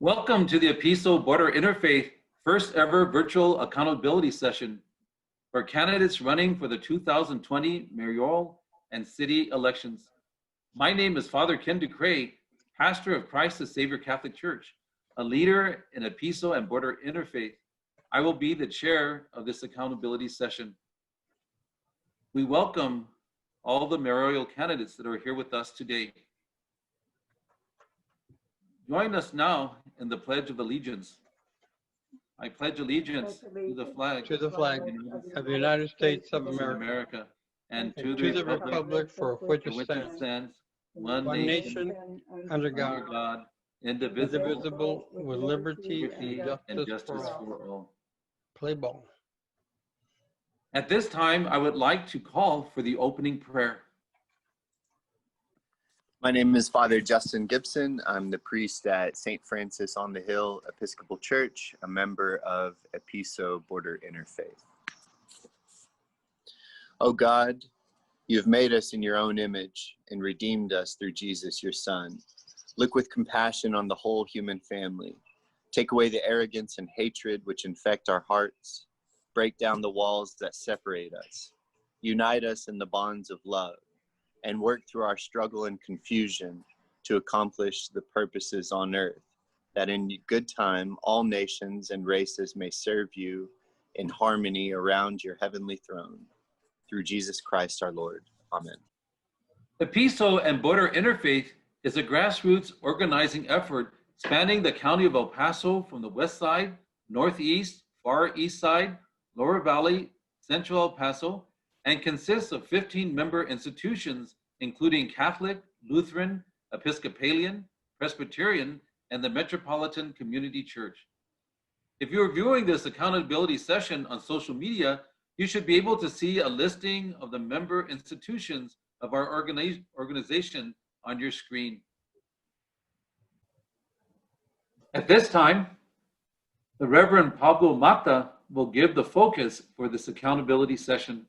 Welcome to the EPISO Border Interfaith first ever virtual accountability session for candidates running for the 2020 mayoral and city elections. My name is Father Ken Ducray, pastor of Christ the Savior Catholic Church, a leader in EPISO and Border Interfaith. I will be the chair of this accountability session. We welcome all the mayoral candidates that are here with us today. Join us now in the Pledge of Allegiance. I pledge allegiance to the flag of the United States of America, and to the republic for which it stands, one nation under God, indivisible, with liberty and justice for all. Play ball. At this time, I would like to call for the opening prayer. My name is Father Justin Gibson. I'm the priest at St. Francis on the Hill Episcopal Church, a member of EPISO Border Interfaith. O God, you have made us in your own image and redeemed us through Jesus, your Son. Look with compassion on the whole human family. Take away the arrogance and hatred which infect our hearts. Break down the walls that separate us. Unite us in the bonds of love, and work through our struggle and confusion to accomplish the purposes on earth, that in good time all nations and races may serve you in harmony around your heavenly throne. Through Jesus Christ our Lord. Amen. EPISO and Border Interfaith is a grassroots organizing effort spanning the county of El Paso from the west side, northeast, far east side, lower valley, central El Paso, and consists of 15 member institutions, including Catholic, Lutheran, Episcopalian, Presbyterian, and the Metropolitan Community Church. If you're viewing this accountability session on social media, you should be able to see a listing of the member institutions of our organization on your screen. At this time, the Reverend Pablo Mata will give the focus for this accountability session.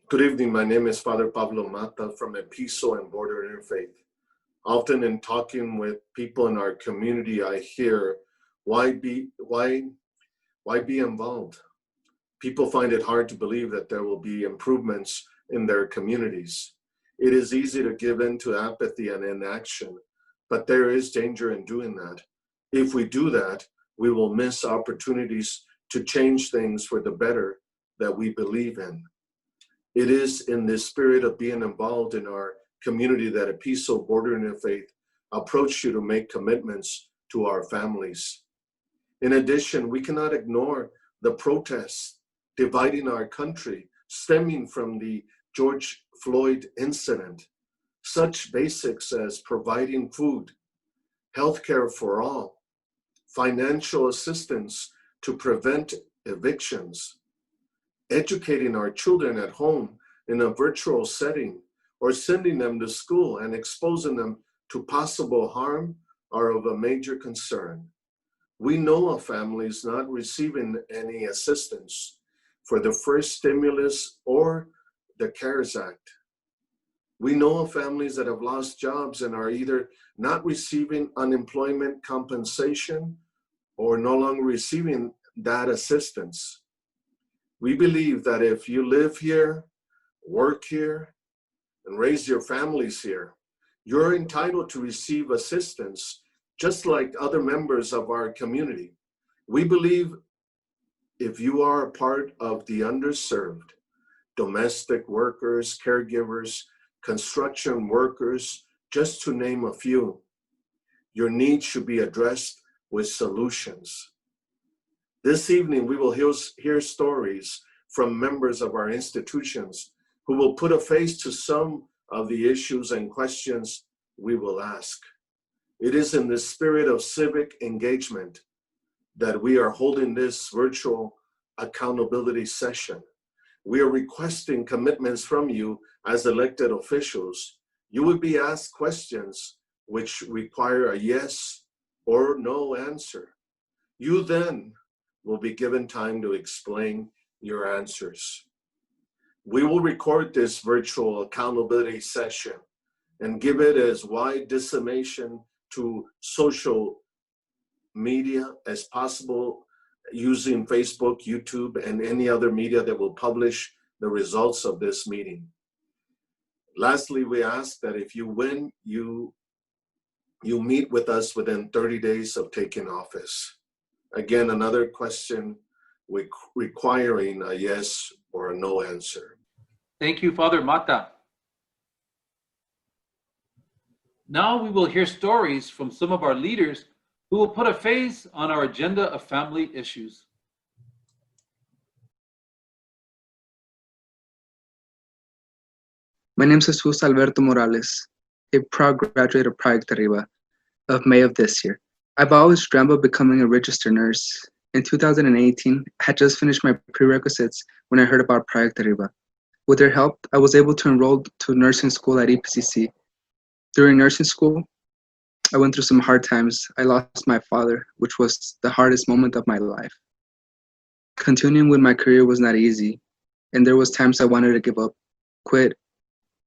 Good evening. My name is Father Pablo Mata from EPISO and Border Interfaith. Often in talking with people in our community, I hear, why be involved? People find it hard to believe that there will be improvements in their communities. It is easy to give in to apathy and inaction, but there is danger in doing that. If we do that, we will miss opportunities to change things for the better that we believe in. It is in this spirit of being involved in our community that EPISO Border Interfaith approached you to make commitments to our families. In addition, we cannot ignore the protests dividing our country stemming from the George Floyd incident. Such basics as providing food, healthcare for all, financial assistance to prevent evictions, educating our children at home in a virtual setting, or sending them to school and exposing them to possible harm are of a major concern. We know of families not receiving any assistance for the first stimulus or the CARES Act. We know of families that have lost jobs and are either not receiving unemployment compensation or no longer receiving that assistance. We believe that if you live here, work here, and raise your families here, you're entitled to receive assistance just like other members of our community. We believe if you are a part of the underserved, domestic workers, caregivers, construction workers, just to name a few, your needs should be addressed with solutions. This evening, we will hear stories from members of our institutions who will put a face to some of the issues and questions we will ask. It is in the spirit of civic engagement that we are holding this virtual accountability session. We are requesting commitments from you as elected officials. You will be asked questions which require a yes or no answer. You then will be given time to explain your answers. We will record this virtual accountability session and give it as wide dissemination to social media as possible, using Facebook, YouTube, and any other media that will publish the results of this meeting. Lastly, we ask that if you win, you meet with us within 30 days of taking office. Again, another question requiring a yes or a no answer. Thank you, Father Mata. Now we will hear stories from some of our leaders who will put a face on our agenda of family issues. My name is Jesus Alberto Morales, a proud graduate of Project Arriba of May of this year. I've always dreamt of becoming a registered nurse. In 2018, I had just finished my prerequisites when I heard about Project Arriba. With their help, I was able to enroll to nursing school at EPISO. During nursing school, I went through some hard times. I lost my father, which was the hardest moment of my life. Continuing with my career was not easy, and there was times I wanted to give up, quit,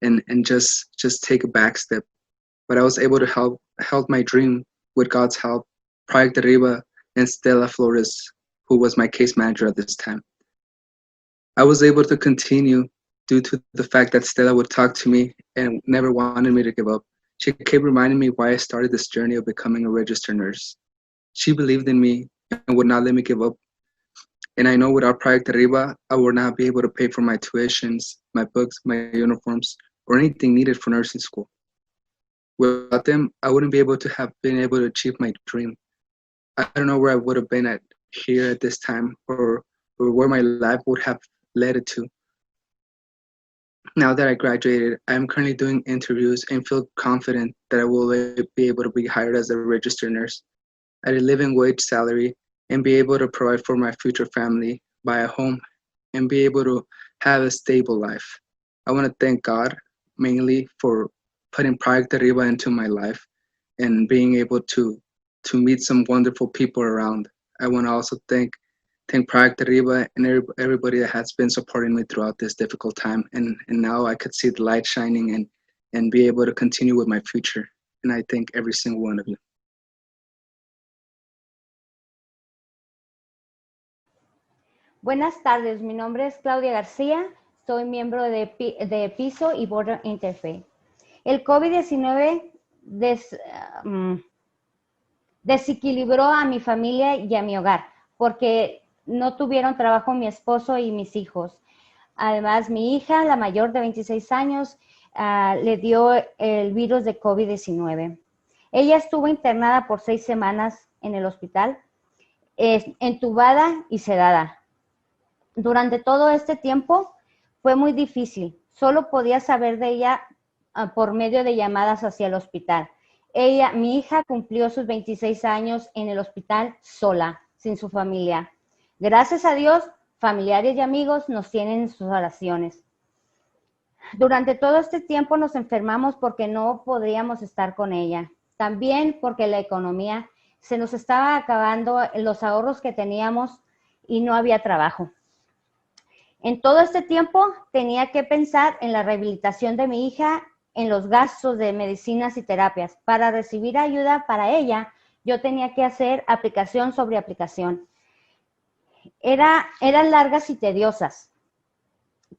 and just take a back step. But I was able to help my dream with God's help, Project Arriba and Stella Flores, who was my case manager at this time. I was able to continue due to the fact that Stella would talk to me and never wanted me to give up. She kept reminding me why I started this journey of becoming a registered nurse. She believed in me and would not let me give up. And I know without Project Arriba, I would not be able to pay for my tuitions, my books, my uniforms, or anything needed for nursing school. Without them, I wouldn't be able to have been able to achieve my dream. I don't know where I would have been at here at this time, or where my life would have led it to. Now that I graduated, I am currently doing interviews and feel confident that I will be able to be hired as a registered nurse at a living wage salary and be able to provide for my future family, buy a home, and be able to have a stable life. I want to thank God mainly for putting Project Arriba into my life and being able to meet some wonderful people around. I want to also thank Project Arriba and everybody that has been supporting me throughout this difficult time. And now I could see the light shining and be able to continue with my future. And I thank every single one of you. Buenas tardes, mi nombre es Claudia García, soy miembro de EPISO y Board of Interfaith. El COVID-19 desequilibró a mi familia y a mi hogar, porque no tuvieron trabajo mi esposo y mis hijos. Además, mi hija, la mayor de 26 años, le dio el virus de COVID-19. Ella estuvo internada por 6 semanas en el hospital, entubada y sedada. Durante todo este tiempo fue muy difícil. Solo podía saber de ella por medio de llamadas hacia el hospital. Mi hija cumplió sus 26 años en el hospital sola, sin su familia. Gracias a Dios, familiares y amigos nos tienen en sus oraciones. Durante todo este tiempo nos enfermamos porque no podríamos estar con ella. También porque la economía se nos estaba acabando, los ahorros que teníamos y no había trabajo. En todo este tiempo tenía que pensar en la rehabilitación de mi hija, en los gastos de medicinas y terapias. Para recibir ayuda para ella, yo tenía que hacer aplicación sobre aplicación. Eran largas y tediosas,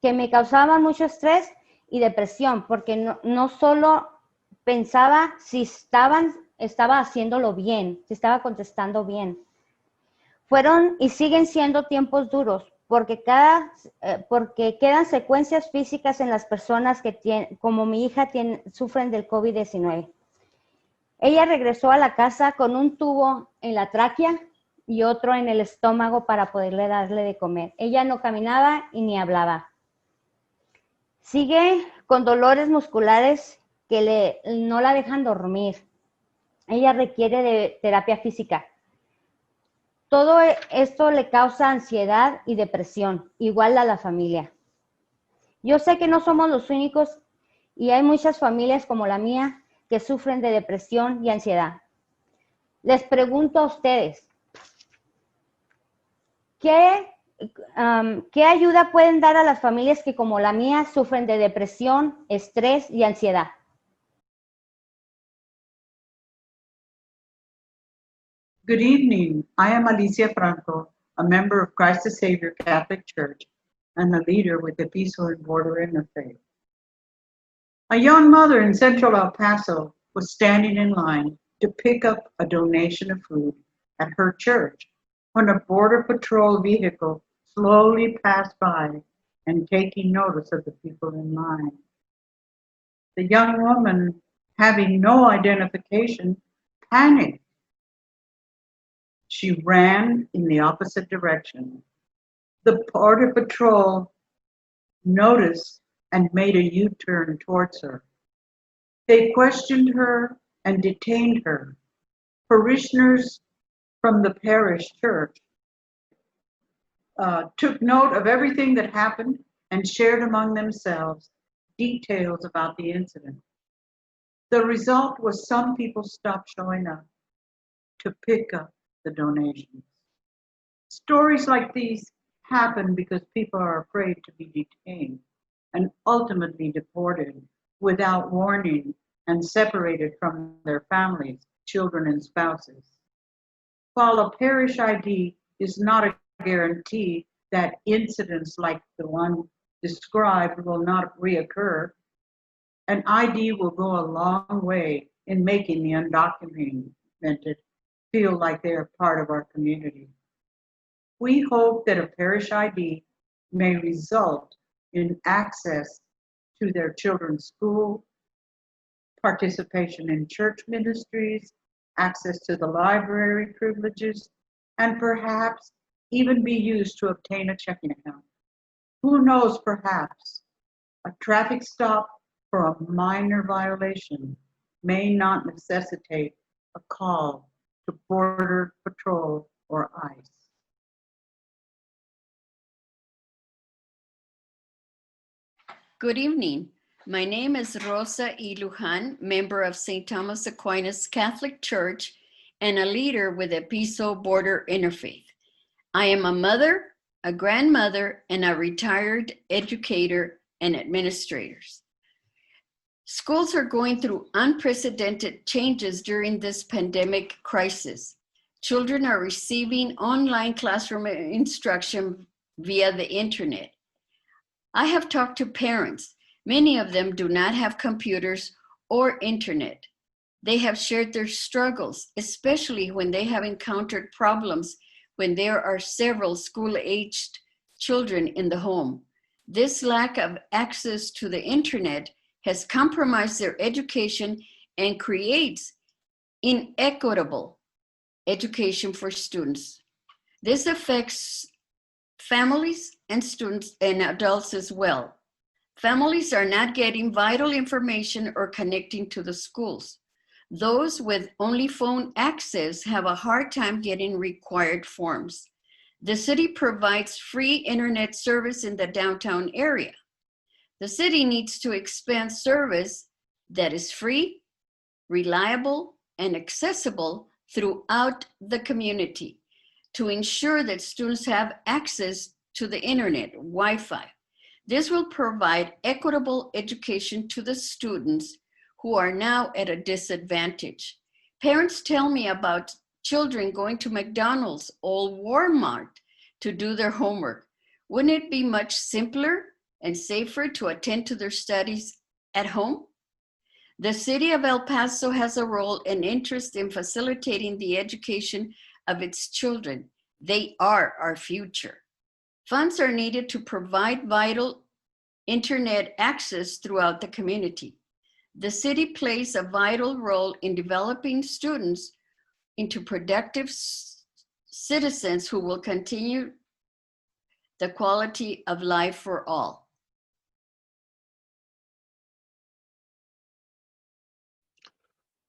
que me causaban mucho estrés y depresión, porque no solo pensaba si estaba haciéndolo bien, si estaba contestando bien. Fueron y siguen siendo tiempos duros, porque quedan secuencias físicas en las personas que como mi hija sufren del COVID-19. Ella regresó a la casa con un tubo en la tráquea y otro en el estómago para poderle darle de comer. Ella no caminaba y ni hablaba. Sigue con dolores musculares que no la dejan dormir. Ella requiere de terapia física. Todo esto le causa ansiedad y depresión, igual a la familia. Yo sé que no somos los únicos y hay muchas familias como la mía que sufren de depresión y ansiedad. Les pregunto a ustedes, ¿qué ayuda pueden dar a las familias que como la mía sufren de depresión, estrés y ansiedad? Good evening. I am Alicia Franco, a member of Christ the Savior Catholic Church and a leader with EPISO and Border Interfaith. A young mother in central El Paso was standing in line to pick up a donation of food at her church when a Border Patrol vehicle slowly passed by and taking notice of the people in line. The young woman, having no identification, panicked. She ran in the opposite direction. The Border Patrol noticed and made a U-turn towards her. They questioned her and detained her. Parishioners from the parish church took note of everything that happened and shared among themselves details about the incident. The result was some people stopped showing up to pick up the donations. Stories like these happen because people are afraid to be detained and ultimately deported without warning and separated from their families, children, and spouses. While a parish ID is not a guarantee that incidents like the one described will not reoccur, an ID will go a long way in making the undocumented feel like they are part of our community. We hope that a parish ID may result in access to their children's school, participation in church ministries, access to the library privileges, and perhaps even be used to obtain a checking account. Who knows, perhaps a traffic stop for a minor violation may not necessitate a call to Border Patrol or ICE. Good evening. My name is Rosa E. Lujan, member of St. Thomas Aquinas Catholic Church and a leader with EPISO Border Interfaith. I am a mother, a grandmother, and a retired educator and administrator. Schools are going through unprecedented changes during this pandemic crisis. Children are receiving online classroom instruction via the internet. I have talked to parents. Many of them do not have computers or internet. They have shared their struggles, especially when they have encountered problems when there are several school-aged children in the home. This lack of access to the internet has compromised their education and creates inequitable education for students. This affects families and students and adults as well. Families are not getting vital information or connecting to the schools. Those with only phone access have a hard time getting required forms. The city provides free internet service in the downtown area. The city needs to expand service that is free, reliable, and accessible throughout the community to ensure that students have access to the internet, Wi-Fi. This will provide equitable education to the students who are now at a disadvantage. Parents tell me about children going to McDonald's or Walmart to do their homework. Wouldn't it be much simpler and safer to attend to their studies at home? The city of El Paso has a role and interest in facilitating the education of its children. They are our future. Funds are needed to provide vital internet access throughout the community. The city plays a vital role in developing students into productive citizens who will continue the quality of life for all.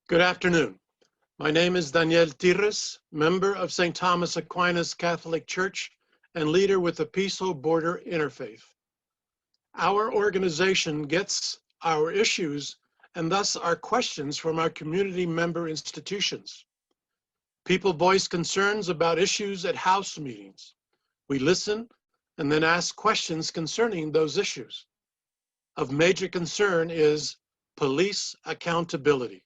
Good afternoon. My name is Daniel Tirres, member of St. Thomas Aquinas Catholic Church and leader with the EPISO Border Interfaith. Our organization gets our issues and thus our questions from our community member institutions. People voice concerns about issues at house meetings. We listen and then ask questions concerning those issues. Of major concern is police accountability.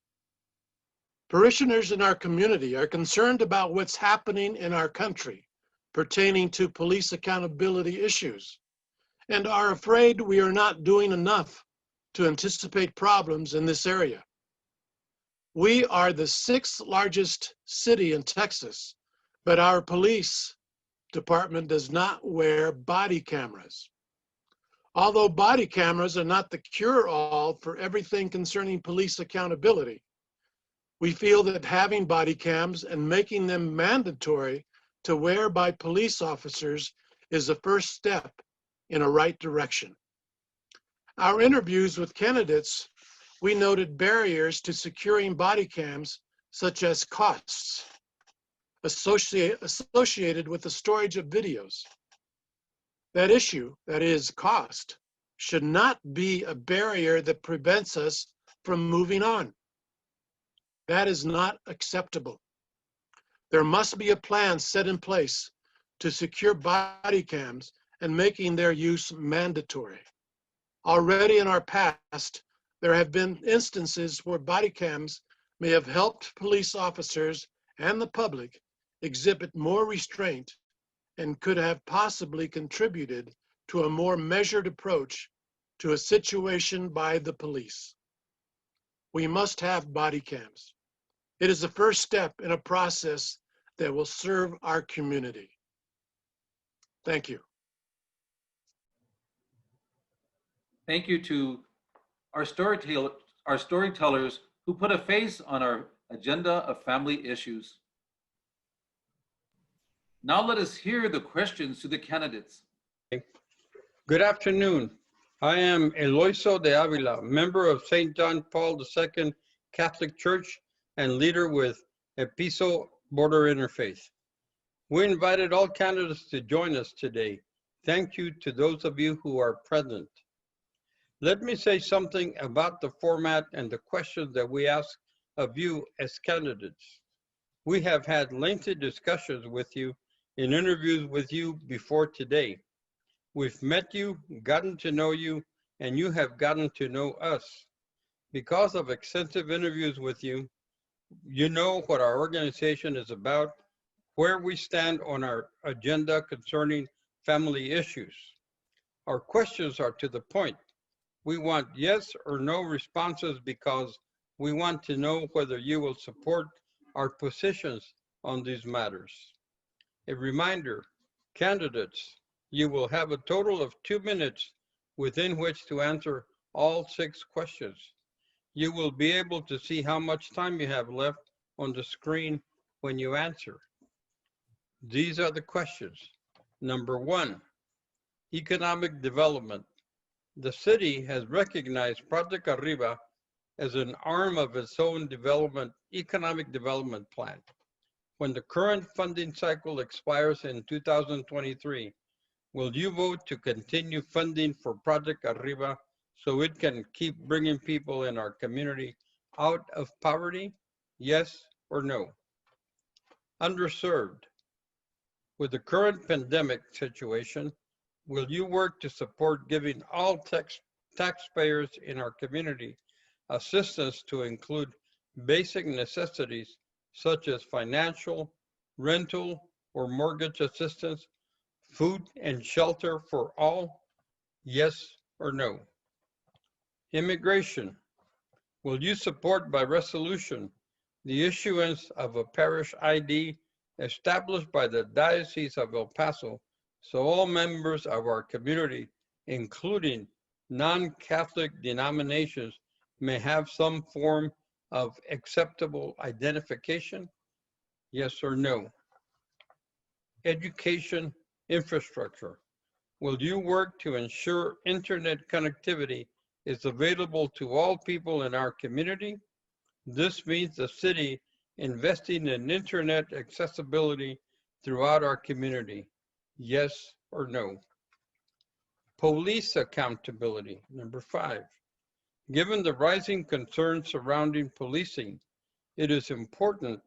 Parishioners in our community are concerned about what's happening in our country pertaining to police accountability issues and are afraid we are not doing enough to anticipate problems in this area. We are the 6th largest city in Texas, but our police department does not wear body cameras. Although body cameras are not the cure-all for everything concerning police accountability, we feel that having body cams and making them mandatory to wear by police officers is the first step in a right direction. Our interviews with candidates, we noted barriers to securing body cams, such as costs associated with the storage of videos. That issue, that is cost, should not be a barrier that prevents us from moving on. That is not acceptable. There must be a plan set in place to secure body cams and making their use mandatory. Already in our past, there have been instances where body cams may have helped police officers and the public exhibit more restraint and could have possibly contributed to a more measured approach to a situation by the police. We must have body cams. It is the first step in a process that will serve our community. Thank you. Thank you to our storytellers who put a face on our agenda of family issues. Now let us hear the questions to the candidates. Good afternoon. I am Eloiso de Avila, member of St. John Paul II Catholic Church and leader with EPISO Border Interfaith. We invited all candidates to join us today. Thank you to those of you who are present. Let me say something about the format and the questions that we ask of you as candidates. We have had lengthy discussions with you in interviews with you before today. We've met you, gotten to know you, and you have gotten to know us. Because of extensive interviews with you, you know what our organization is about, where we stand on our agenda concerning family issues. Our questions are to the point. We want yes or no responses because we want to know whether you will support our positions on these matters. A reminder, candidates, you will have a total of 2 minutes within which to answer all 6 questions. You will be able to see how much time you have left on the screen when you answer. These are the questions. Number 1, economic development. The city has recognized Project Arriba as an arm of its own economic development plan. When the current funding cycle expires in 2023, will you vote to continue funding for Project Arriba so it can keep bringing people in our community out of poverty? Yes or no? Underserved. With the current pandemic situation, will you work to support giving all taxpayers in our community assistance to include basic necessities such as financial, rental, or mortgage assistance, food and shelter for all? Yes or no? Immigration. Will you support by resolution the issuance of a parish ID established by the Diocese of El Paso so all members of our community, including non-Catholic denominations, may have some form of acceptable identification? Yes or no? Education infrastructure. Will you work to ensure internet connectivity is available to all people in our community? This means the city investing in internet accessibility throughout our community. Yes or no? Police accountability. Number 5. Given the rising concerns surrounding policing, it is important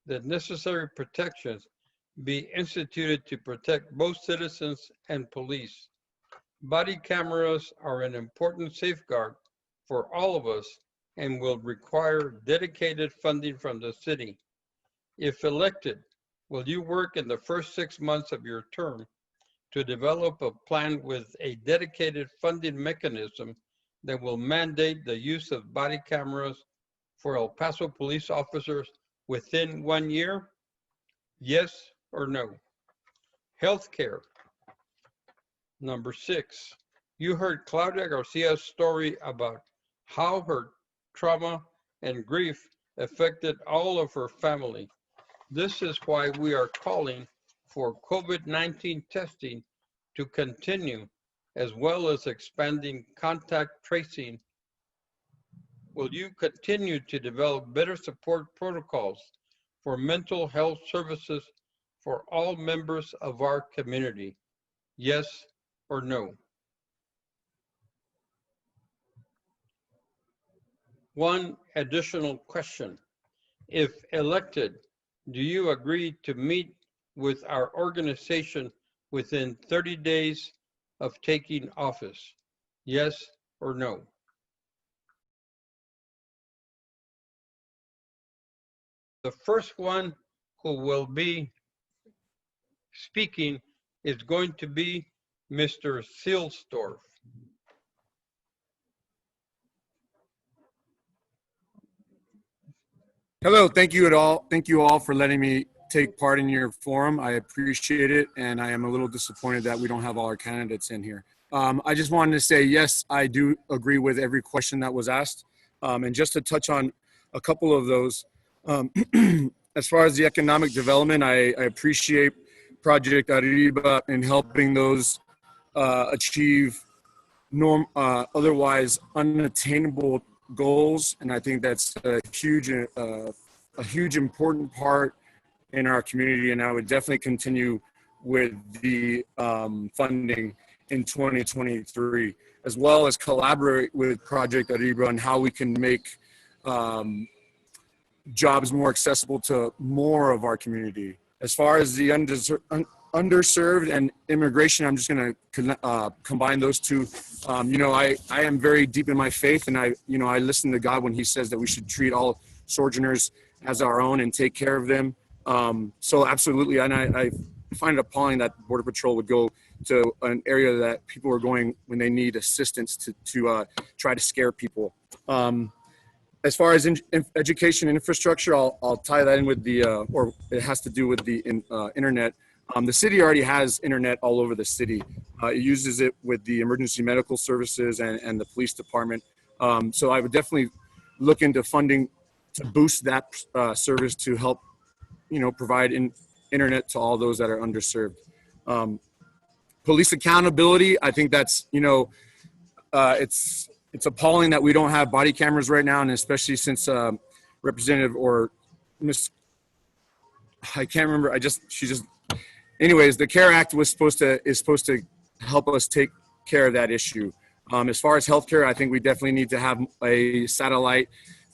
that necessary protections be instituted to protect both citizens and police. Body cameras are an important safeguard for all of us and will require dedicated funding from the city. If elected, will you work in the first 6 months of your term to develop a plan with a dedicated funding mechanism that will mandate the use of body cameras for El Paso police officers within 1 year? Yes or no? Healthcare. Number 6, you heard Claudia Garcia's story about how her trauma and grief affected all of her family. This is why we are calling for COVID-19 testing to continue, as well as expanding contact tracing. Will you continue to develop better support protocols for mental health services for all members of our community? Yes or no? One additional question. If elected, do you agree to meet with our organization within 30 days of taking office? Yes or no? The first one who will be speaking is going to be Mr. Silsdorf. Hello, thank you all for letting me take part in your forum. I appreciate it, and I am a little disappointed that we don't have all our candidates in here. I just wanted to say, yes, I do agree with every question that was asked. And just to touch on a couple of those, as far as the economic development, I appreciate Project Arriba in helping those achieve otherwise unattainable goals, and I think that's a huge important part in our community, and I would definitely continue with the funding in 2023, as well as collaborate with Project Arriba on how we can make jobs more accessible to more of our community. As far as the underserved and immigration, I'm just going to combine those two. I am very deep in my faith, and I listen to God when he says that we should treat all sojourners as our own and take care of them. So absolutely, and I find it appalling that Border Patrol would go to an area that people are going when they need assistance to try to scare people. As far as education infrastructure, I'll tie that in with or it has to do with the internet. The city already has internet all over the city. It uses it with the emergency medical services and the police department. So I would definitely look into funding to boost that service to help, provide internet to all those that are underserved. Police accountability, I think that's, it's appalling that we don't have body cameras right now, and especially since Representative or Miss, I can't remember. Anyways, the CARE Act is supposed to help us take care of that issue. As far as healthcare, I think we definitely need to have a satellite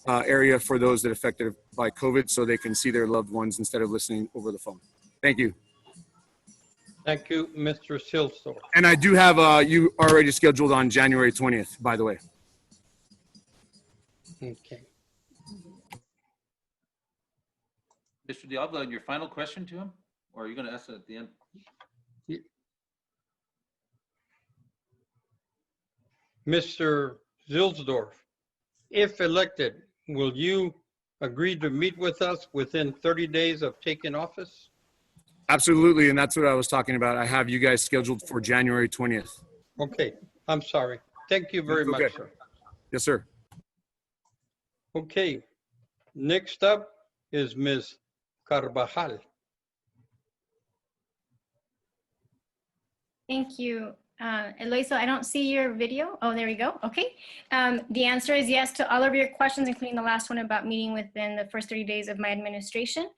area for those that are affected by COVID, so they can see their loved ones instead of listening over the phone. Thank you. Thank you, Mr. Silsdorf. And I do have you already scheduled on January 20th, by the way. Okay. Mr. Diablo, your final question to him, or are you going to ask it at the end? Mr. Silsdorf, if elected, will you agree to meet with us within 30 days of taking office? Absolutely, and that's what I was talking about. I have you guys scheduled for January 20th. Okay, I'm sorry. Thank you very much, sir. Yes, sir. Okay, next up is Ms. Carvajal. Thank you. Eloisa, I don't see your video. Oh, there we go. Okay. The answer is yes to all of your questions, including the last one about meeting within the first 30 days of my administration.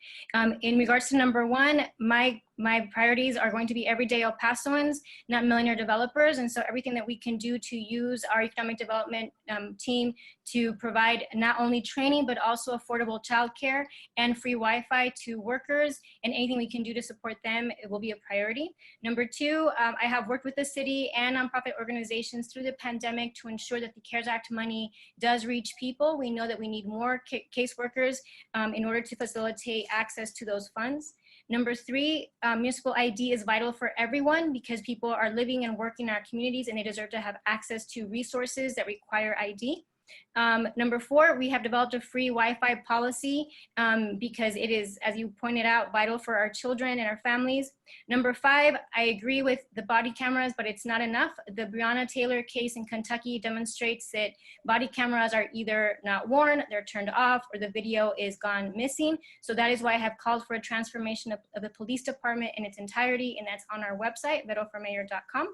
In regards to number one, my my priorities are going to be everyday El Pasoans, not millionaire developers. And so everything that we can do to use our economic development team to provide not only training, but also affordable childcare and free Wi-Fi to workers, and anything we can do to support them, it will be a priority. Number two, I have worked with the city and nonprofit organizations through the pandemic to ensure that the CARES Act money does reach people. We know that we need more caseworkers in order to facilitate access to those funds. Number three, municipal ID is vital for everyone because people are living and working in our communities and they deserve to have access to resources that require ID. Number four, we have developed a free Wi-Fi policy because it is, as you pointed out, vital for our children and our families. Number five, I agree with the body cameras, but it's not enough. The Breonna Taylor case in Kentucky demonstrates that body cameras are either not worn, they're turned off, or the video is gone missing. So that is why I have called for a transformation of the police department in its entirety, and that's on our website, veroformayor.com.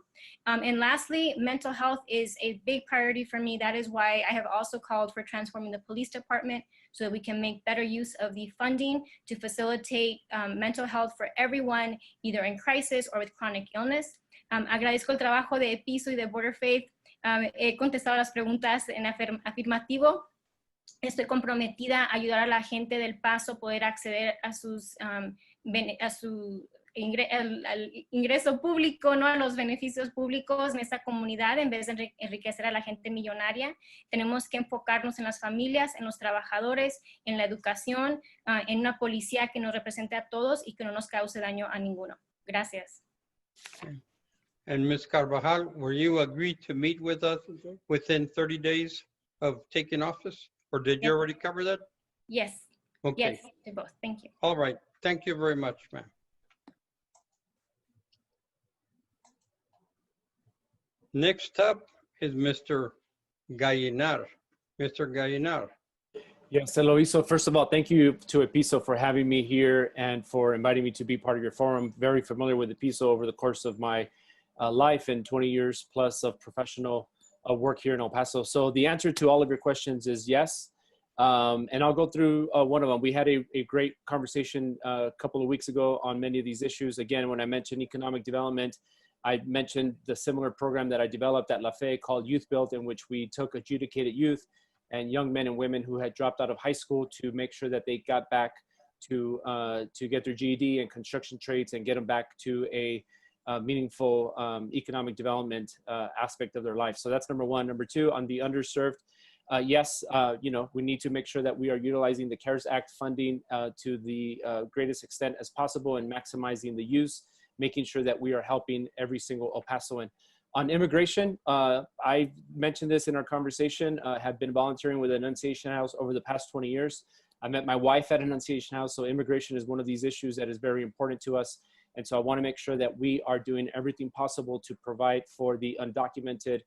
And lastly, mental health is a big priority for me. That is why I have also called for transforming the police department so that we can make better use of the funding to facilitate mental health for everyone, either in crisis or with chronic illness. Agradezco el trabajo de EPISO y de Border Faith. He contestado las preguntas en afirmativo. Estoy comprometida a ayudar a la gente del Paso a poder acceder a su al ingreso público, ¿no? A los beneficios públicos en esta comunidad en vez de enriquecer a la gente millonaria. Tenemos que enfocarnos en las familias, en los trabajadores, en la educación, en una policía que nos represente a todos y que no nos cause daño a ninguno. Gracias. And Ms. Carvajal, were you agreed to meet with us within 30 days of taking office? Or did you already cover that? Yes. Okay. Yes, to both. Thank you. All right. Thank you very much, ma'am. Next up is Mr. Gallinar. Mr. Gallinar. Yes, Eloiso, first of all, thank you to EPISO for having me here and for inviting me to be part of your forum. Very familiar with EPISO over the course of my life and 20 years plus of professional work here in El Paso. So the answer to all of your questions is yes. And I'll go through one of them. We had a great conversation a couple of weeks ago on many of these issues. Again, when I mentioned economic development, I mentioned the similar program that I developed at La Fe called Youth Build, in which we took adjudicated youth and young men and women who had dropped out of high school to make sure that they got back to get their GED and construction trades and get them back to a meaningful economic development aspect of their life. So that's number one. Number two, on the underserved, yes, you know, we need to make sure that we are utilizing the CARES Act funding to the greatest extent as possible and maximizing the use, making sure that we are helping every single El Pasoan. On immigration, I mentioned this in our conversation, have been volunteering with Annunciation House over the past 20 years. I met my wife at Annunciation House, so immigration is one of these issues that is very important to us. And so I want to make sure that we are doing everything possible to provide for the undocumented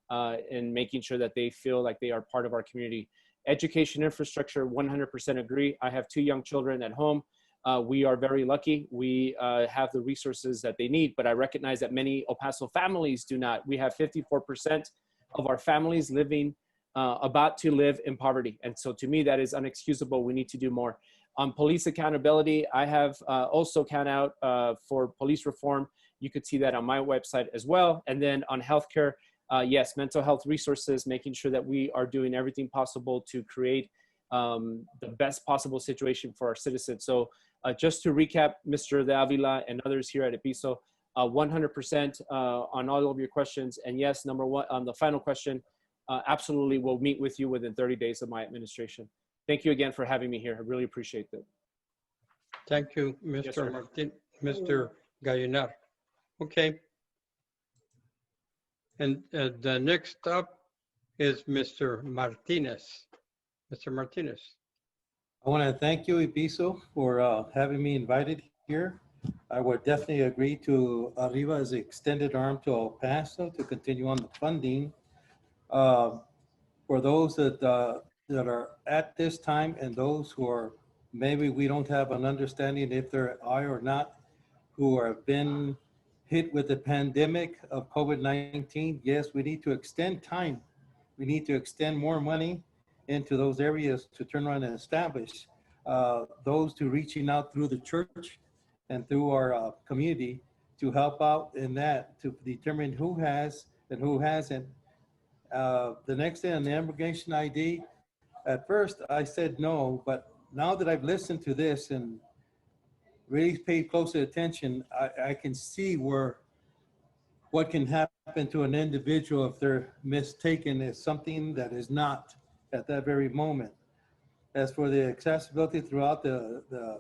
and making sure that they feel like they are part of our community. Education infrastructure, 100% agree. I have 2 young children at home. We are very lucky. We have the resources that they need, but I recognize that many El Paso families do not. We have 54% of our families living, about to live in poverty. And so to me, that is unexcusable. We need to do more. On police accountability, I have also count out for police reform. You could see that on my website as well. And then on healthcare, yes, mental health resources, making sure that we are doing everything possible to create the best possible situation for our citizens. So just to recap, Mr. De Avila and others here at EPISO, 100% on all of your questions. And yes, number one, on the final question, absolutely, we'll meet with you within 30 days of my administration. Thank you again for having me here. I really appreciate it. Thank you, Mr. Martin, Mr. Gallinar. Okay. And the next up is Mr. Martinez. Mr. Martinez. I want to thank you, EPISO, for having me invited here. I would definitely agree to Arriba as an extended arm to El Paso to continue on the funding. For those that are at this time and those who are, maybe we don't have an understanding if they're or not, who have been hit with the pandemic of COVID-19, yes, we need to extend time. We need to extend more money into those areas to turn around and establish those to reaching out through the church and through our community to help out in that, to determine who has and who hasn't. The next thing on the immigration ID, at first I said no, but now that I've listened to this and really paid closer attention, I can see what can happen to an individual if they're mistaken as something that is not at that very moment. As for the accessibility throughout the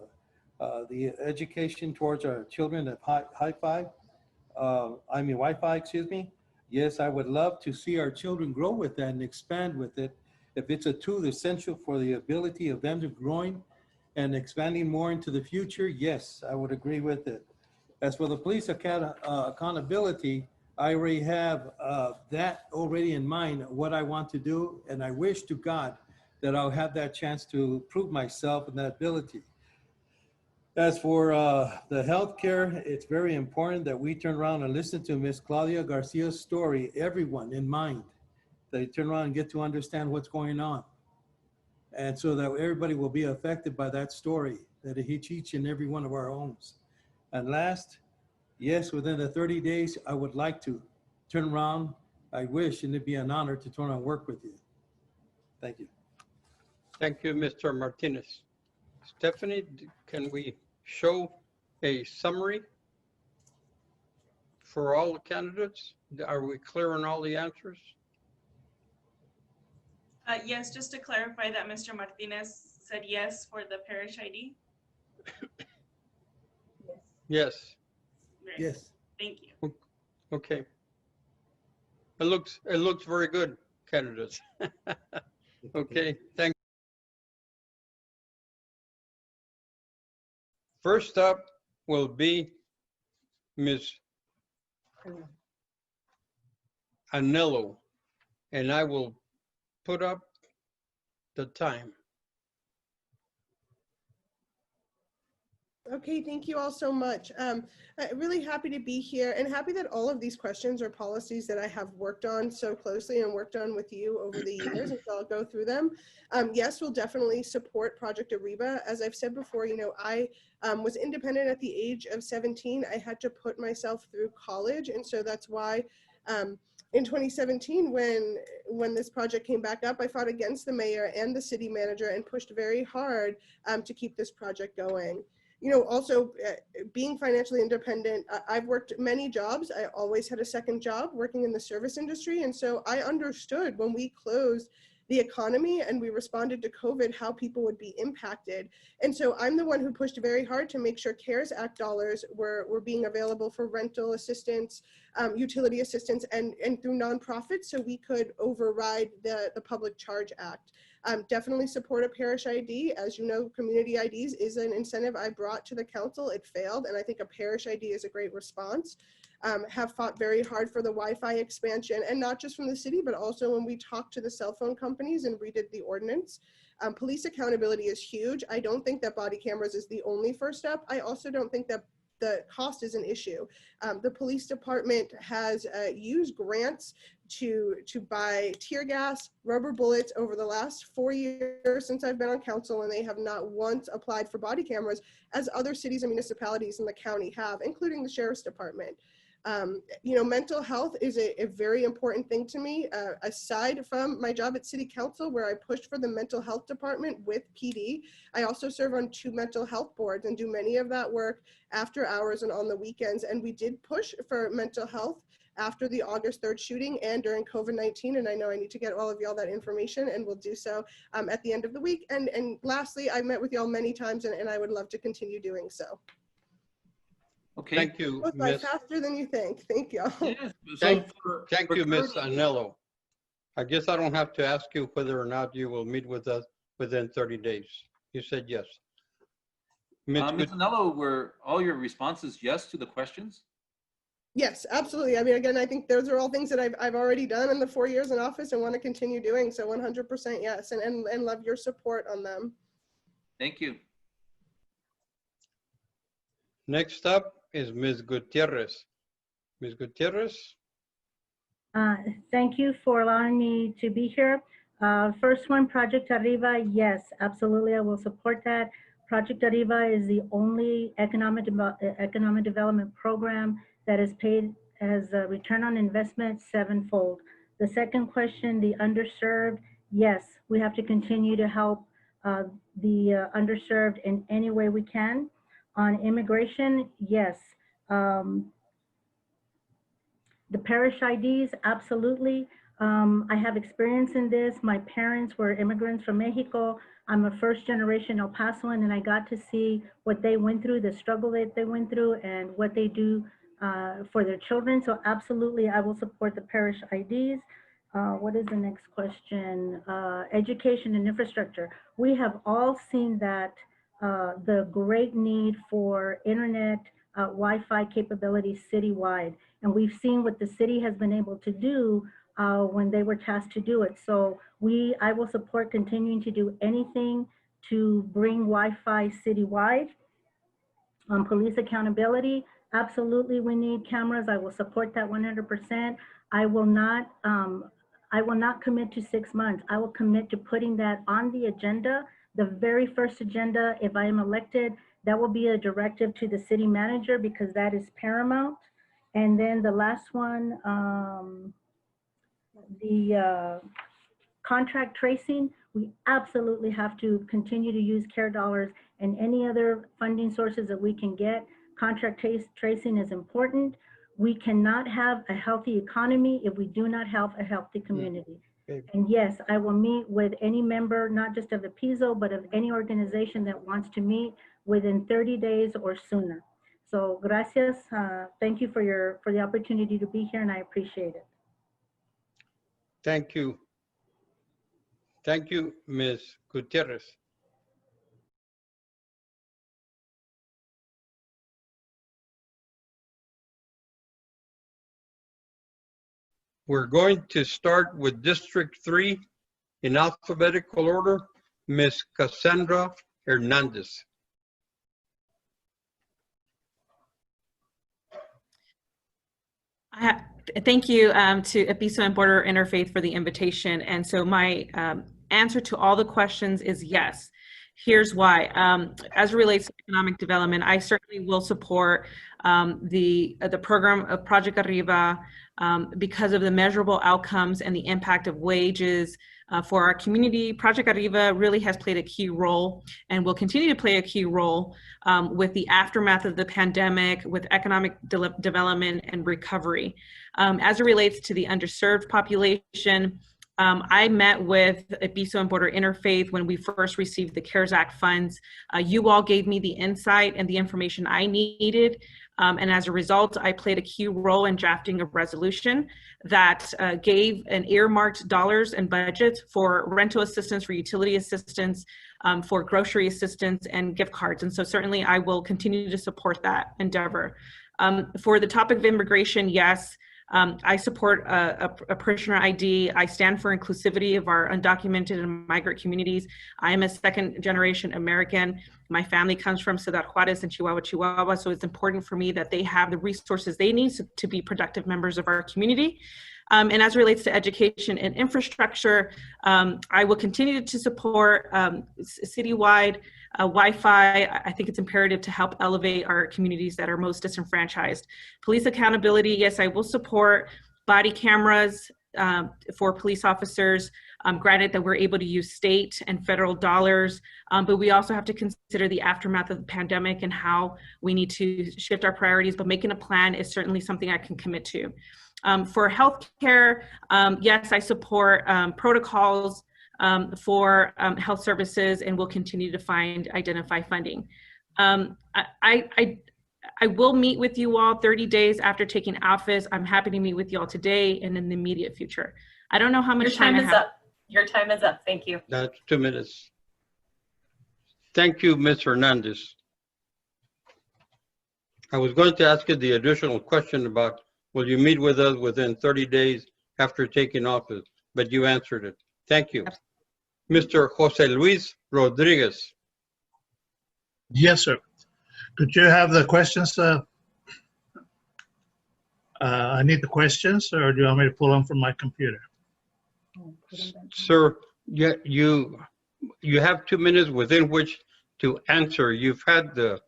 education towards our children at Wi-Fi, excuse me. Yes, I would love to see our children grow with that and expand with it. If it's a tool essential for the ability of them to growing and expanding more into the future, yes, I would agree with it. As for the police accountability, I already have that already in mind, what I want to do, and I wish to God that I'll have that chance to prove myself and that ability. As for the healthcare, it's very important that we turn around and listen to Ms. Claudia Garcia's story, everyone in mind. They turn around and get to understand what's going on. And so that everybody will be affected by that story, that it hits each and every one of our homes. And last, yes, within the 30 days, I would like to turn around. I wish, and it'd be an honor to turn around and work with you. Thank you. Thank you, Mr. Martinez. Stephanie, can we show a summary for all the candidates? Are we clear on all the answers? Yes, just to clarify that Mr. Martinez said yes for the parish ID. Yes. Great. Yes. Thank you. Okay. It looks very good, candidates. Okay, thank you. First up will be Ms. Anello, and I will put up the time. Okay, thank you all so much. I'm really happy to be here and happy that all of these questions are policies that I have worked on so closely and worked on with you over the years, and so I'll go through them. Yes, we'll definitely support Project Ariba. As I've said before, you know, I was independent at the age of 17. I had to put myself through college, and so that's why in 2017, when this project came back up, I fought against the mayor and the city manager and pushed very hard to keep this project going. You know, also being financially independent, I've worked many jobs. I always had a second job working in the service industry. And so I understood when we closed the economy and we responded to COVID, how people would be impacted. And so I'm the one who pushed very hard to make sure CARES Act dollars were being available for rental assistance, utility assistance, and through nonprofits, so we could override the Public Charge Act. Definitely support a parish ID. As you know, community IDs is an incentive I brought to the council. It failed, and I think a parish ID is a great response. Have fought very hard for the Wi-Fi expansion, and not just from the city, but also when we talked to the cell phone companies and redid the ordinance. Police accountability is huge. I don't think that body cameras is the only first step. I also don't think that the cost is an issue. The police department has used grants to buy tear gas, rubber bullets over the last 4 years since I've been on council, and they have not once applied for body cameras as other cities and municipalities in the county have, including the sheriff's department. You know, mental health is a very important thing to me. Aside from my job at City Council, where I pushed for the mental health department with PD, I also serve on 2 mental health boards and do many of that work after hours and on the weekends. And we did push for mental health after the August 3rd shooting and during COVID-19. And I know I need to get all of y'all that information, and we'll do so at the end of the week. And lastly, I've met with y'all many times, and I would love to continue doing so. Okay. Thank you, Ms. Faster than you think. Thank you. Yes. Thank you, Ms. Anello. I guess I don't have to ask you whether or not you will meet with us within 30 days. You said yes. Ms. Anello, were all your responses yes to the questions? Yes, absolutely. I mean, again, I think those are all things that I've already done in the 4 years in office and want to continue doing. So 100% yes, and love your support on them. Thank you. Next up is Ms. Gutierrez. Ms. Gutierrez. Thank you for allowing me to be here. First one, Project Arriba, yes, absolutely, I will support that. Project Arriba is the only economic development program that is paid as a return on investment sevenfold. The second question, the underserved, yes, we have to continue to help the underserved in any way we can. On immigration, yes. The parish IDs, absolutely. I have experience in this. My parents were immigrants from Mexico. I'm a first generation El Pasoan, and I got to see what they went through, the struggle that they went through, and what they do for their children. So absolutely, I will support the parish IDs. What is the next question? Education and infrastructure. We have all seen that the great need for internet Wi-Fi capabilities citywide. And we've seen what the city has been able to do when they were tasked to do it. So I will support continuing to do anything to bring Wi-Fi citywide. Police accountability, absolutely we need cameras. I will support that 100%. I will not commit to 6 months. I will commit to putting that on the agenda, the very first agenda. If I am elected, that will be a directive to the city manager because that is paramount. And then the last one, the contract tracing, we absolutely have to continue to use CARE dollars and any other funding sources that we can get. Contract tracing is important. We cannot have a healthy economy if we do not have a healthy community. And yes, I will meet with any member, not just of the EPISO, but of any organization that wants to meet within 30 days or sooner. So gracias. Thank you for the opportunity to be here, and I appreciate it. Thank you. Thank you, Ms. Gutierrez. We're going to start with District 3 in alphabetical order. Ms. Cassandra Hernandez. Thank you to EPISO and Border Interfaith for the invitation. And so my answer to all the questions is yes. Here's why. As it relates to economic development, I certainly will support the program of Project Arriba because of the measurable outcomes and the impact of wages for our community. Project Arriba really has played a key role and will continue to play a key role with the aftermath of the pandemic, with economic development and recovery. As it relates to the underserved population, I met with EPISO and Border Interfaith when we first received the CARES Act funds. You all gave me the insight and the information I needed. And as a result, I played a key role in drafting a resolution that gave an earmarked dollars and budgets for rental assistance, for utility assistance, for grocery assistance and gift cards. And so certainly I will continue to support that endeavor. For the topic of immigration, yes, I support a parishioner ID. I stand for inclusivity of our undocumented and migrant communities. I am a second generation American. My family comes from Ciudad Juarez and Chihuahua, so it's important for me that they have the resources they need to be productive members of our community. And as it relates to education and infrastructure, I will continue to support citywide Wi-Fi. I think it's imperative to help elevate our communities that are most disenfranchised. Police accountability, yes, I will support body cameras for police officers, granted that we're able to use state and federal dollars, but we also have to consider the aftermath of the pandemic and how we need to shift our priorities, but making a plan is certainly something I can commit to. For healthcare, yes, I support protocols for health services and will continue to identify funding. I will meet with you all 30 days after taking office. I'm happy to meet with you all today and in the immediate future. I don't know how much time I have. Up. Your time is up. Thank you. That's 2 minutes. Thank you, Ms. Hernandez. I was going to ask you the additional question about, will you meet with us within 30 days after taking office? But you answered it. Thank you. Mr. Jose Luis Rodriguez. Yes, sir. Could you have the questions? I need the questions, or do you want me to pull them from my computer? Sir, you have 2 minutes within which to answer. You've had the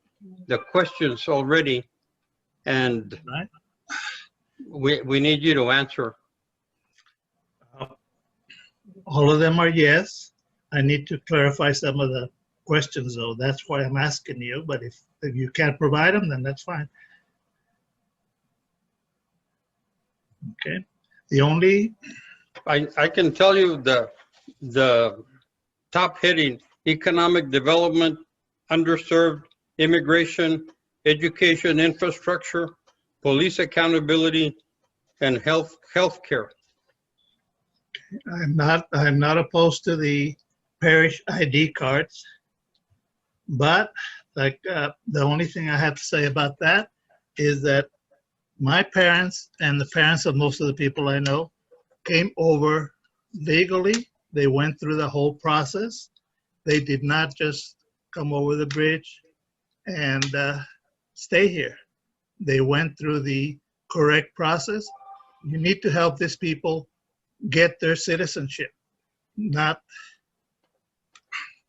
questions already, and Right. we need you to answer. All of them are yes. I need to clarify some of the questions, though. That's why I'm asking you. But if you can't provide them, then that's fine. Okay. The only I can tell you the top heading: economic development, underserved, immigration, education infrastructure, police accountability, and healthcare. I'm not opposed to the parish ID cards, but like the only thing I have to say about that is that my parents and the parents of most of the people I know came over legally. They went through the whole process. They did not just come over the bridge and stay here. They went through the correct process. You need to help these people get their citizenship. Not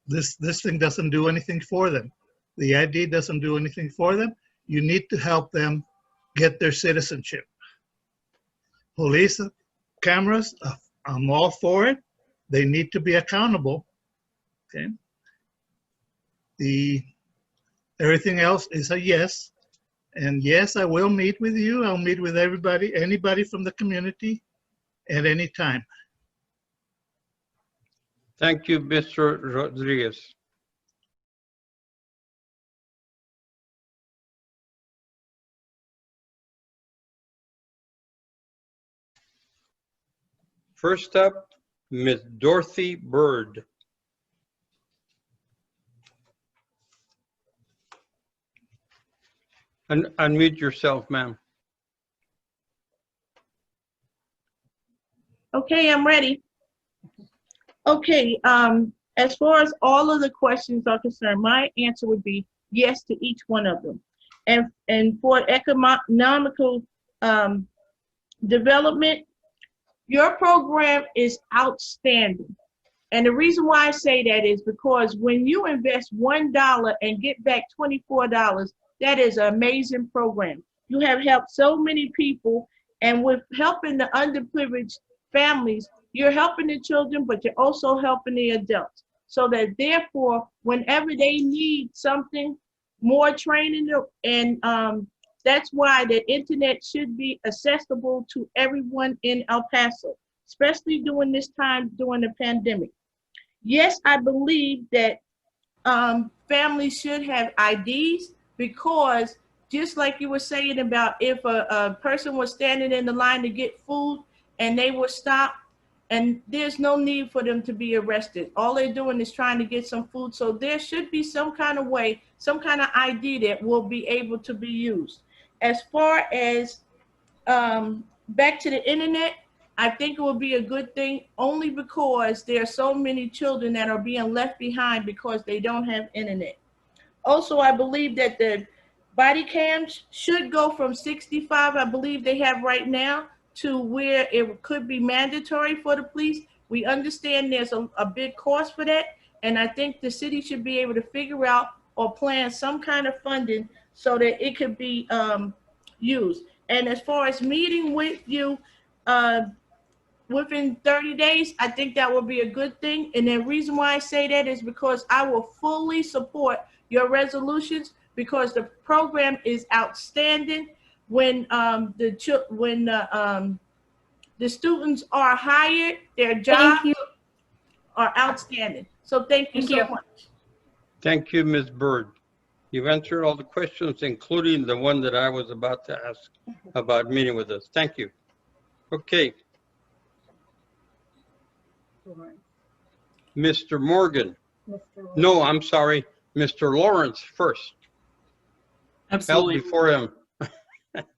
this thing doesn't do anything for them. The ID doesn't do anything for them. You need to help them get their citizenship. Police cameras, I'm all for it. They need to be accountable. Okay. Everything else is a yes. And yes, I will meet with you. I'll meet with everybody, anybody from the community at any time. Thank you, Mr. Rodriguez. First up, Ms. Dorothy Bird. Unmute yourself, ma'am. Okay, I'm ready. Okay, as far as all of the questions are concerned, my answer would be yes to each one of them. And for economical development, your program is outstanding. And the reason why I say that is because when you invest $1 and get back $24, that is an amazing program. You have helped so many people, and with helping the underprivileged families, you're helping the children, but you're also helping the adults. So that therefore, whenever they need something, more training, and that's why the internet should be accessible to everyone in El Paso, especially during this time, during the pandemic. Yes, I believe that families should have IDs, because just like you were saying about if a person was standing in the line to get food and they were stopped, and there's no need for them to be arrested. All they're doing is trying to get some food. So there should be some kind of way, some kind of ID that will be able to be used. As far as back to the internet, I think it will be a good thing only because there are so many children that are being left behind because they don't have internet. Also, I believe that the body cams should go from 65, I believe they have right now, to where it could be mandatory for the police. We understand there's a big cost for that, and I think the city should be able to figure out or plan some kind of funding so that it could be used. And as far as meeting with you within 30 days, I think that would be a good thing. And the reason why I say that is because I will fully support your resolutions, because the program is outstanding. When the students are hired, their jobs are outstanding. So thank you so much. Thank you, Ms. Bird. You've answered all the questions, including the one that I was about to ask about meeting with us. Thank you. Okay. Mr. Morgan. No, I'm sorry. Mr. Lawrence first. Absolutely. Held before him.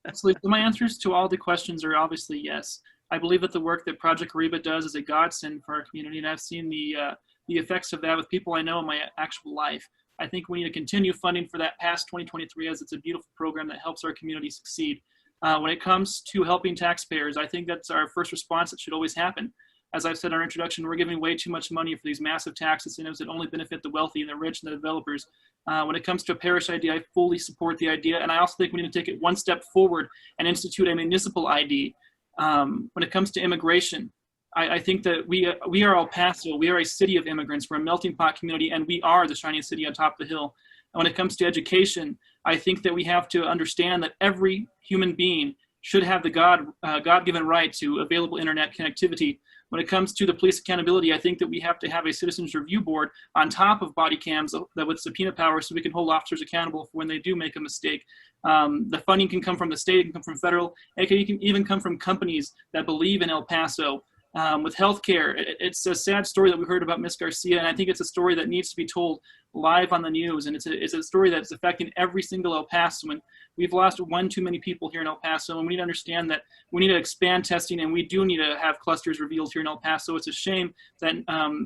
Absolutely. My answers to all the questions are obviously yes. I believe that the work that Project Ariba does is a godsend for our community, and I've seen the effects of that with people I know in my actual life. I think we need to continue funding for that past 2023, as it's a beautiful program that helps our community succeed. When it comes to helping taxpayers, I think that's our first response that should always happen. as I've said in our introduction, we're giving way too much money for these massive tax incentives that only benefit the wealthy and the rich and the developers. When it comes to a parish ID, I fully support the idea, and I also think we need to take it one step forward and institute a municipal ID. When it comes to immigration, I think that we are El Paso. We are a city of immigrants. We're a melting pot community, and we are the shining city on top of the hill. And when it comes to education, I think that we have to understand that every human being should have the God-given right to available internet connectivity. When it comes to the police accountability, I think that we have to have a citizens review board on top of body cams that with subpoena power so we can hold officers accountable for when they do make a mistake. The funding can come from the state, it can come from federal, and it can even come from companies that believe in El Paso. With healthcare, it's a sad story that we heard about Miss Garcia, and I think it's a story that needs to be told live on the news, and it's a story that's affecting every single El Pasoan. We've lost one too many people here in El Paso, and we need to understand that we need to expand testing, and we do need to have clusters revealed here in El Paso. It's a shame that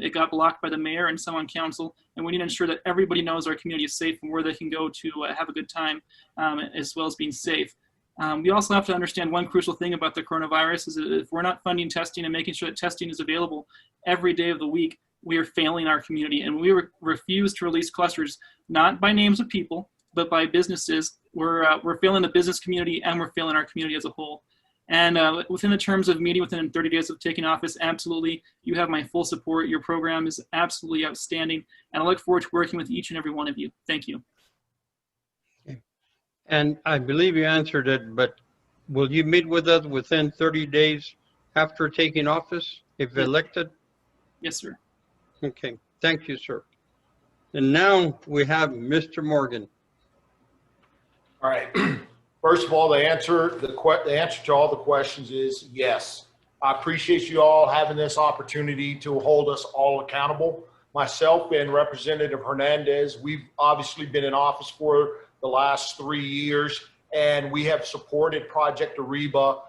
it got blocked by the mayor and some on council, and we need to ensure that everybody knows our community is safe and where they can go to have a good time, as well as being safe. We also have to understand one crucial thing about the coronavirus is that if we're not funding testing and making sure that testing is available every day of the week, we are failing our community. And we refuse to release clusters, not by names of people, but by businesses. We're failing the business community and we're failing our community as a whole. And within the terms of meeting within 30 days of taking office, absolutely, you have my full support. Your program is absolutely outstanding. And I look forward to working with each and every one of you. Thank you. And I believe you answered it, but will you meet with us within 30 days after taking office, if elected? Yes, sir. Okay, thank you, sir. And now we have Mr. Morgan. All right. First of all, the answer to all the questions is yes. I appreciate you all having this opportunity to hold us all accountable. Myself and Representative Hernandez, we've obviously been in office for the last 3 years, and we have supported Project Ariba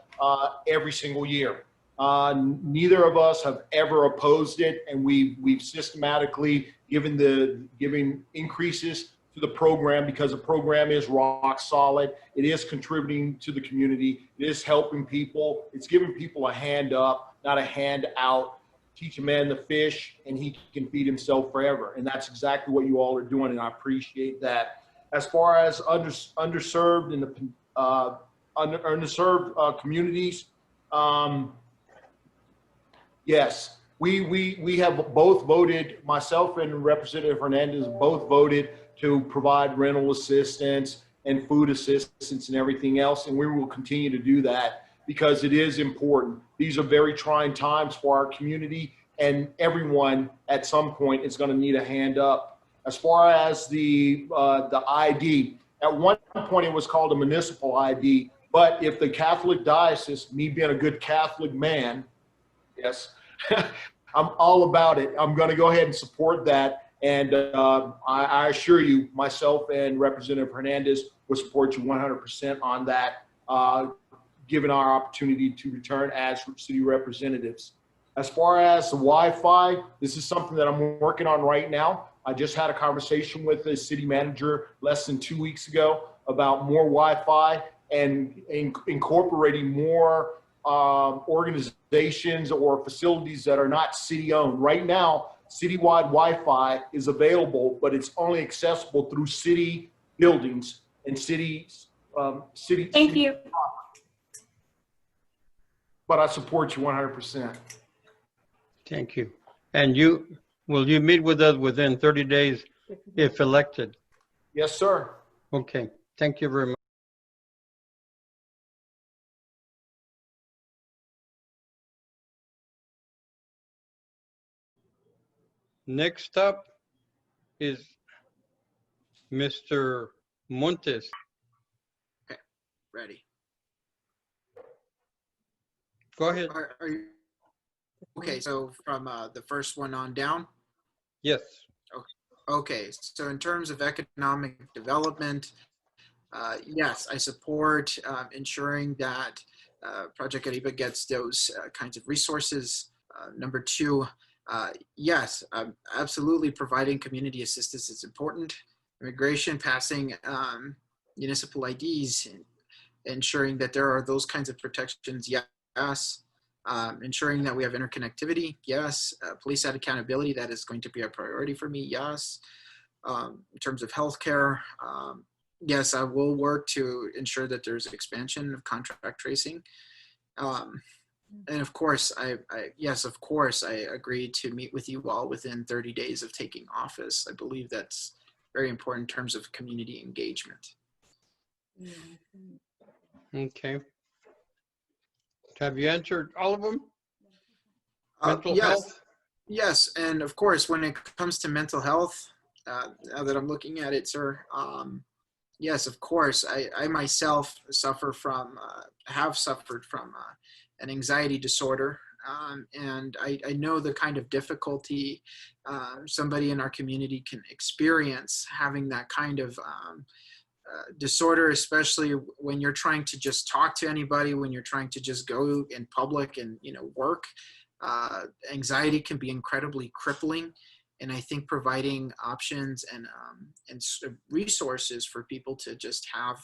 every single year. Neither of us have ever opposed it, and we've systematically given increases to the program because the program is rock solid. It is contributing to the community. It is helping people. It's giving people a hand up, not a hand out. Teach a man to fish, and he can feed himself forever. And that's exactly what you all are doing, and I appreciate that. As far as underserved and the underserved communities, yes, we have both voted, myself and Representative Hernandez both voted to provide rental assistance and food assistance and everything else, and we will continue to do that because it is important. These are very trying times for our community, and everyone at some point is going to need a hand up. As far as the ID, at one point it was called a municipal ID, but if the Catholic diocese, me being a good Catholic man, yes, I'm all about it. I'm going to go ahead and support that. And I assure you, myself and Representative Hernandez will support you 100% on that, given our opportunity to return as city representatives. As far as the Wi-Fi, this is something that I'm working on right now. I just had a conversation with the city manager less than 2 weeks ago about more Wi-Fi and incorporating more organizations or facilities that are not city-owned. Right now, citywide Wi-Fi is available, but it's only accessible through city buildings and cities. Thank you. But I support you 100%. Thank you. And will you meet with us within 30 days if elected? Yes, sir. Okay. Thank you very much. Next up is Mr. Montes. Okay, ready. Go ahead. Are you, okay, so from the first one on down? Yes. Okay, so in terms of economic development, yes, I support ensuring that Project Ariba gets those kinds of resources. Number two, yes, absolutely providing community assistance is important. Immigration, passing municipal IDs, and ensuring that there are those kinds of protections, yes. Ensuring that we have interconnectivity, yes. Police-side accountability, that is going to be a priority for me, yes. In terms of healthcare, yes, I will work to ensure that there's expansion of contract tracing. And of course, yes, of course, I agree to meet with you all within 30 days of taking office. I believe that's very important in terms of community engagement. Okay. Have you answered all of them? Mental Yes. health? Yes, and of course, when it comes to mental health, now that I'm looking at it, sir, yes, of course, I myself suffer from, have suffered from an anxiety disorder, and I know the kind of difficulty somebody in our community can experience having that kind of disorder, especially when you're trying to just talk to anybody, when you're trying to just go in public and, you know, work. Anxiety can be incredibly crippling, and I think providing options and resources for people to just have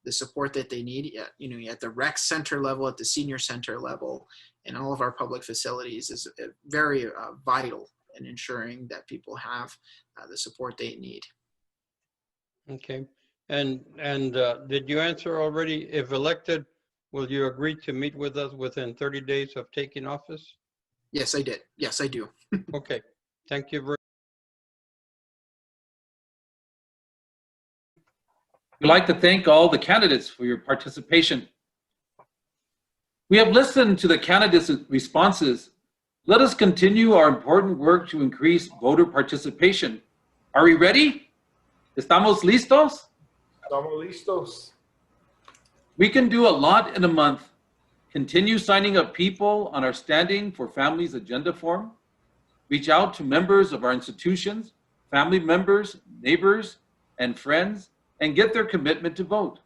the support that they need, you know, at the rec center level, at the senior center level, in all of our public facilities is very vital in ensuring that people have the support they need. Okay. And did you answer already, if elected, will you agree to meet with us within 30 days of taking office? Yes, I did. Yes, I do. Okay. Thank you very We'd like to thank all the candidates for your participation. We have listened to the candidates' responses. Let us continue our important work to increase voter participation. Are we ready? ¿Estamos listos? Estamos listos. We can do a lot in a month. Continue signing up people on our Standing for Families agenda form. Reach out to members of our institutions, family members, neighbors, and friends, and get their commitment to vote.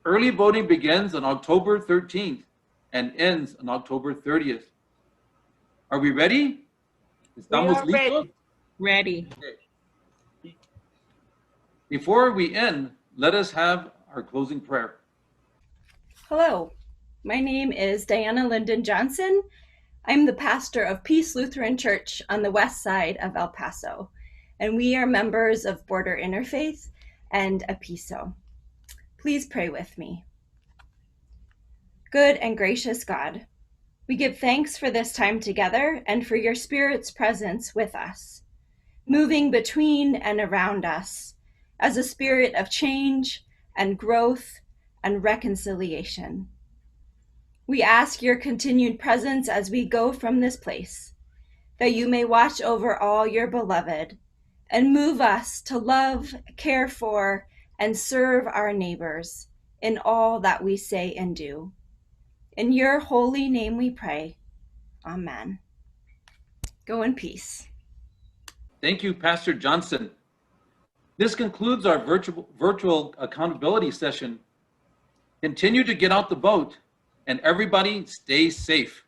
Early voting begins on October 13th and ends on October 30th. Are we ready? ¿Estamos listos? Ready. Before we end, let us have our closing prayer. Hello, my name is Diana Linden Johnson. I'm the pastor of Peace Lutheran Church on the west side of El Paso, and we are members of Border Interfaith and EPISO. Please pray with me. Good and gracious God, we give thanks for this time together and for your Spirit's presence with us, moving between and around us as a spirit of change and growth and reconciliation. We ask your continued presence as we go from this place, that you may watch over all your beloved and move us to love, care for, and serve our neighbors in all that we say and do. In your holy name we pray. Amen. Go in peace. Thank you, Pastor Johnson. This concludes our virtual accountability session. Continue to get out the vote, and everybody stay safe.